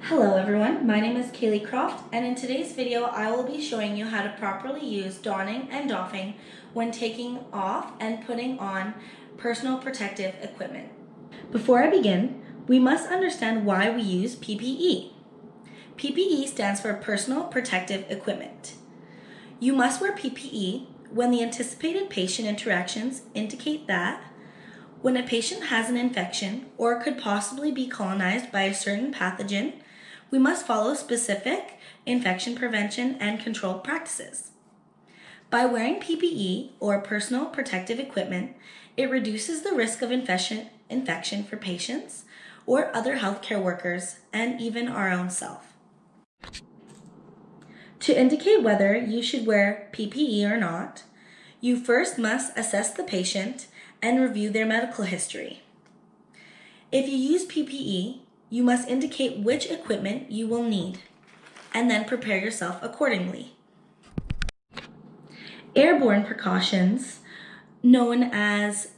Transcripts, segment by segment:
Hello everyone, my name is Kaylee Croft, and in today's video I will be showing you how to properly use donning and doffing when taking off and putting on personal protective equipment. Before I begin, we must understand why we use PPE. PPE stands for Personal Protective Equipment. You must wear PPE when the anticipated patient interactions indicate that when a patient has an infection or could possibly be colonized by a certain pathogen, we must follow specific infection prevention and control practices. By wearing PPE or personal protective equipment, it reduces the risk of infection for patients or other healthcare workers and even our own self. To indicate whether you should wear PPE or not, you first must assess the patient and review their medical history. If you use PPE, you must indicate which equipment you will need and then prepare yourself accordingly. Airborne precautions, known as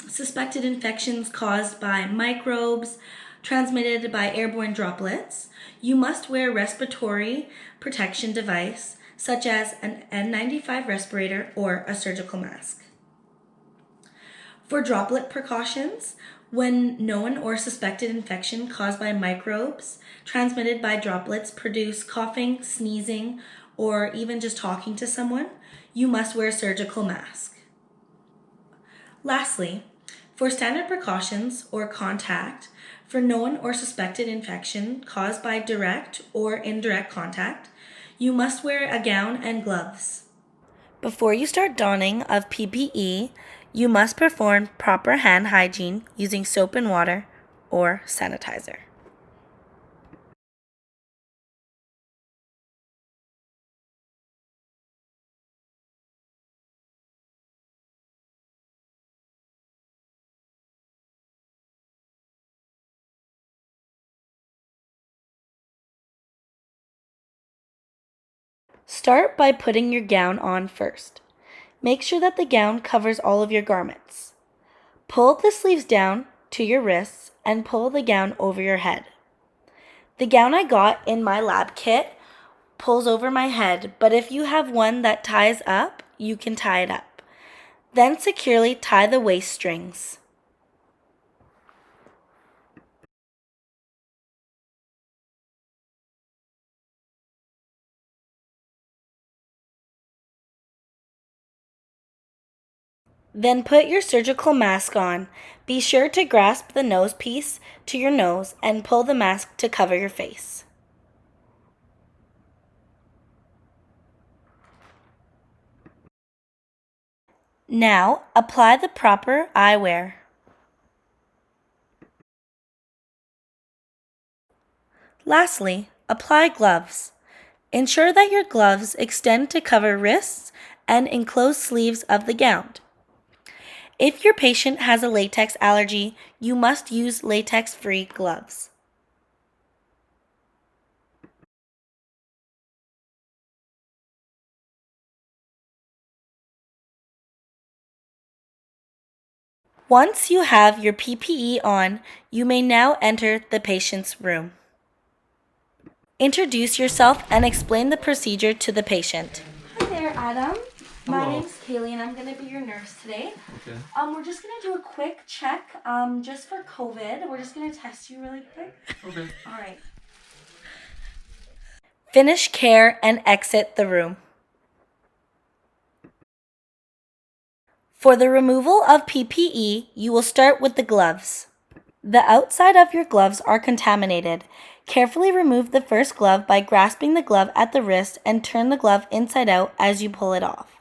suspected infections caused by microbes transmitted by airborne droplets, you must wear a respiratory protection device such as an N95 respirator or a surgical mask. For droplet precautions, when known or suspected infection caused by microbes transmitted by droplets produce coughing, sneezing, or even just talking to someone, you must wear a surgical mask. Lastly, for standard precautions or contact, for known or suspected infection caused by direct or indirect contact, you must wear a gown and gloves. Before you start donning of PPE, you must perform proper hand hygiene using soap and water or sanitizer. Start by putting your gown on first. Make sure that the gown covers all of your garments. Pull the sleeves down to your wrists and pull the gown over your head. The gown I got in my lab kit pulls over my head, but if you have one that ties up, you can tie it up. Then securely tie the waist strings. Then put your surgical mask on. Be sure to grasp the nose piece to your nose and pull the mask to cover your face. Now, apply the proper eyewear. Lastly, apply gloves. Ensure that your gloves extend to cover wrists and enclose sleeves of the gown. If your patient has a latex allergy, you must use latex-free gloves. Once you have your PPE on, you may now enter the patient's room. Introduce yourself and explain the procedure to the patient. Hi there, Adam. Hello. My name's Kaylee and I'm going to be your nurse today. Okay. We're just going to do a quick check just for COVID. We're just going to test you really quick. Okay. All right. Finish care and exit the room. For the removal of PPE, you will start with the gloves. The outside of your gloves are contaminated. Carefully remove the first glove by grasping the glove at the wrist and turn the glove inside out as you pull it off.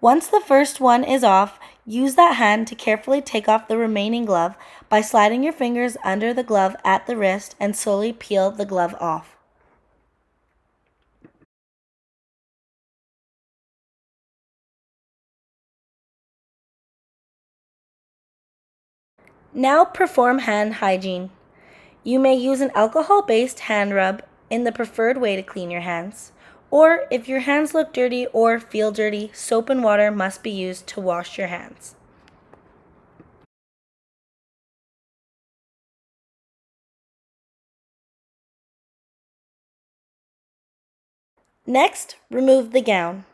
Once the first one is off, use that hand to carefully take off the remaining glove by sliding your fingers under the glove at the wrist and slowly peel the glove off. Now perform hand hygiene. You may use an alcohol-based hand rub in the preferred way to clean your hands. Or if your hands look dirty or feel dirty, soap and water must be used to wash your hands. Next, remove the gown.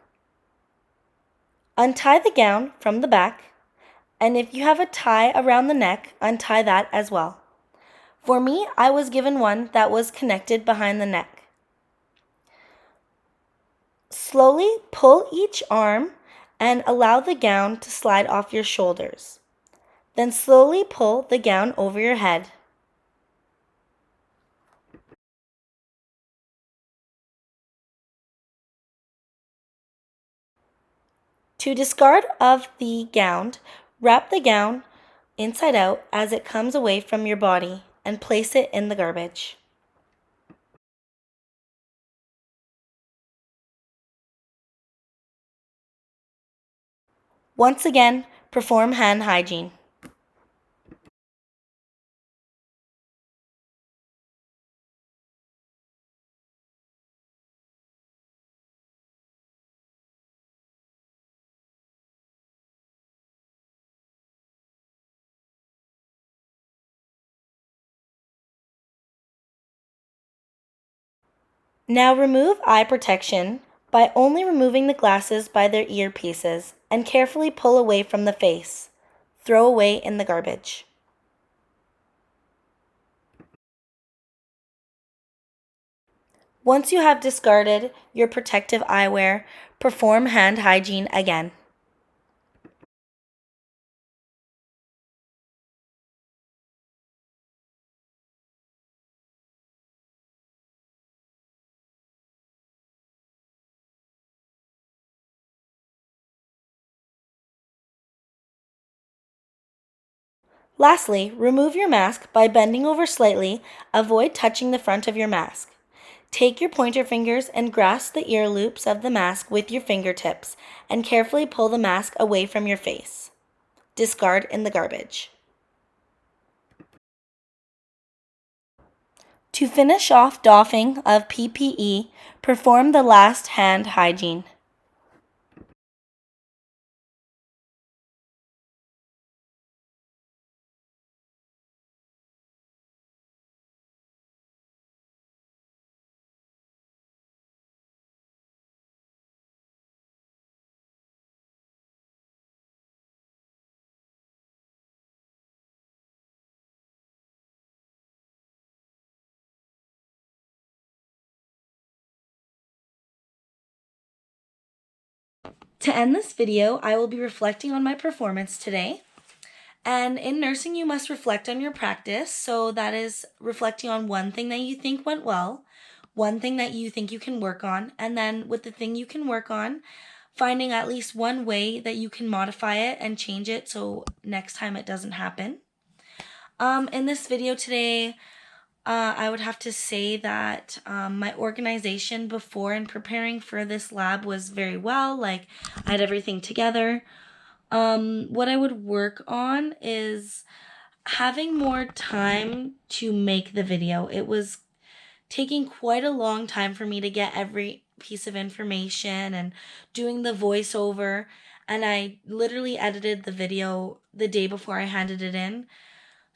Untie the gown from the back, and if you have a tie around the neck, untie that as well. For me, I was given one that was connected behind the neck. Slowly pull each arm and allow the gown to slide off your shoulders. Then slowly pull the gown over your head. To discard of the gown, wrap the gown inside out as it comes away from your body and place it in the garbage. Once again, perform hand hygiene. Now remove eye protection by only removing the glasses by their earpieces and carefully pull away from the face. Throw away in the garbage. Once you have discarded your protective eyewear, perform hand hygiene again. Lastly, remove your mask by bending over slightly. Avoid touching the front of your mask. Take your pointer fingers and grasp the ear loops of the mask with your fingertips and carefully pull the mask away from your face. Discard in the garbage. To finish off doffing of PPE, perform the last hand hygiene. To end this video, I will be reflecting on my performance today. And in nursing, you must reflect on your practice. So that is reflecting on one thing that you think went well, one thing that you think you can work on, and then with the thing you can work on, finding at least one way that you can modify it and change it so next time it doesn't happen. In this video today, I would have to say that my organization before and preparing for this lab was very well. Like, I had everything together. What I would work on is having more time to make the video. It was taking quite a long time for me to get every piece of information and doing the voiceover. And I literally edited the video the day before I handed it in.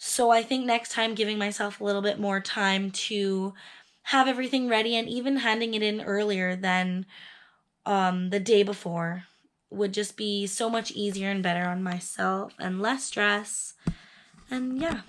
So I think next time giving myself a little bit more time to have everything ready and even handing it in earlier than the day before would just be so much easier and better on myself and less stress. And yeah.